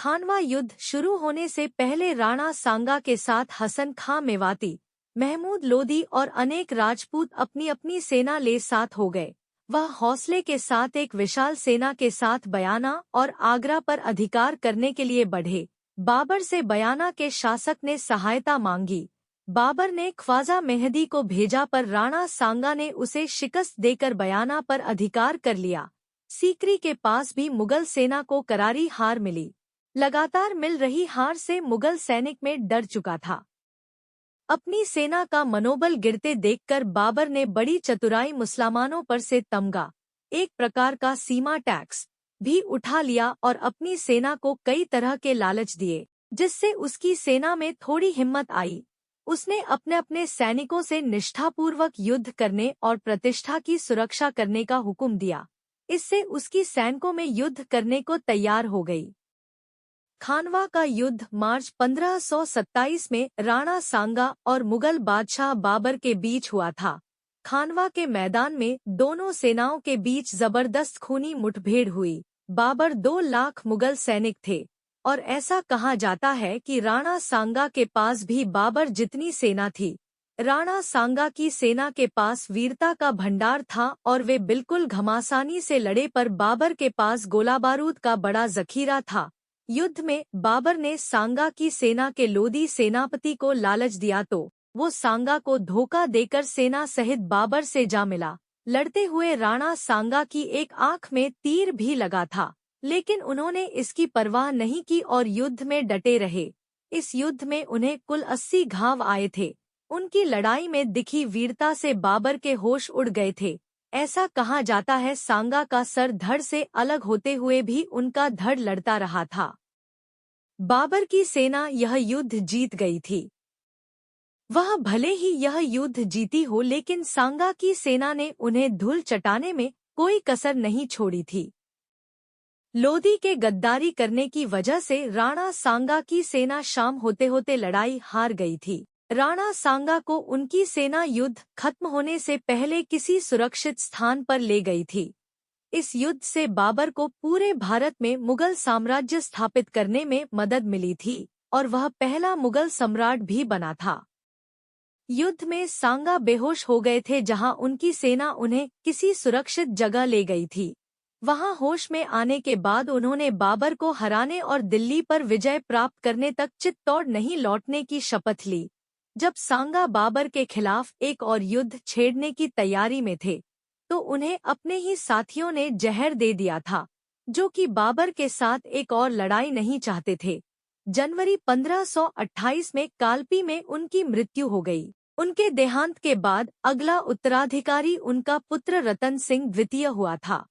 खानवा युद्ध शुरू होने से पहले राणा सांगा के साथ हसन खां मेवाती, महमूद लोदी और अनेक राजपूत अपनी अपनी सेना ले साथ हो गए। वह हौसले के साथ एक विशाल सेना के साथ बयाना और आगरा पर अधिकार करने के लिए बढ़े। बाबर से बयाना के शासक ने सहायता मांगी। बाबर ने ख्वाजा मेहदी को भेजा पर राणा सांगा ने उसे शिकस्त देकर बयाना पर अधिकार कर लिया। सीकरी के पास भी मुगल सेना को करारी हार मिली। लगातार मिल रही हार से मुगल सैनिक में डर चुका था। अपनी सेना का मनोबल गिरते देखकर बाबर ने बड़ी चतुराई मुसलमानों पर से तमगा, एक प्रकार का सीमा टैक्स, भी उठा लिया और अपनी सेना को कई तरह के लालच दिए, जिससे उसकी सेना में थोड़ी हिम्मत आई। उसने अपने अपने सैनिकों से निष्ठापूर्वक युद्ध करने और प्रतिष्ठा की सुरक्षा करने का हुक्म दिया। इससे उसकी सैनिकों में युद्ध करने को तैयार हो गई। खानवा का युद्ध मार्च 1527 में राणा सांगा और मुगल बादशाह बाबर के बीच हुआ था। खानवा के मैदान में दोनों सेनाओं के बीच जबरदस्त खूनी मुठभेड़ हुई। बाबर 2 लाख मुगल सैनिक थे और ऐसा कहा जाता है कि राणा सांगा के पास भी बाबर जितनी सेना थी। राणा सांगा की सेना के पास वीरता का भंडार था और वे बिल्कुल घमासानी से लड़े, पर बाबर के पास गोला बारूद का बड़ा जखीरा था। युद्ध में बाबर ने सांगा की सेना के लोदी सेनापति को लालच दिया तो वो सांगा को धोखा देकर सेना सहित बाबर से जा मिला। लड़ते हुए राणा सांगा की एक आंख में तीर भी लगा था, लेकिन उन्होंने इसकी परवाह नहीं की और युद्ध में डटे रहे। इस युद्ध में उन्हें कुल 80 घाव आए थे। उनकी लड़ाई में दिखी वीरता से बाबर के होश उड़ गए थे। ऐसा कहा जाता है सांगा का सर धड़ से अलग होते हुए भी उनका धड़ लड़ता रहा था। बाबर की सेना यह युद्ध जीत गई थी। वह भले ही यह युद्ध जीती हो, लेकिन सांगा की सेना ने उन्हें धूल चटाने में कोई कसर नहीं छोड़ी थी। लोदी के गद्दारी करने की वजह से राणा सांगा की सेना शाम होते होते लड़ाई हार गई थी। राणा सांगा को उनकी सेना युद्ध खत्म होने से पहले किसी सुरक्षित स्थान पर ले गई थी। इस युद्ध से बाबर को पूरे भारत में मुगल साम्राज्य स्थापित करने में मदद मिली थी और वह पहला मुगल सम्राट भी बना था। युद्ध में सांगा बेहोश हो गए थे, जहां उनकी सेना उन्हें किसी सुरक्षित जगह ले गई थी। वहां होश में आने के बाद उन्होंने बाबर को हराने और दिल्ली पर विजय प्राप्त करने तक चित्तौड़ नहीं लौटने की शपथ ली। जब सांगा बाबर के खिलाफ एक और युद्ध छेड़ने की तैयारी में थे, तो उन्हें अपने ही साथियों ने जहर दे दिया था, जो कि बाबर के साथ एक और लड़ाई नहीं चाहते थे। जनवरी 1528 में कालपी में उनकी मृत्यु हो गई। उनके देहांत के बाद अगला उत्तराधिकारी उनका पुत्र रतन सिंह द्वितीय हुआ था।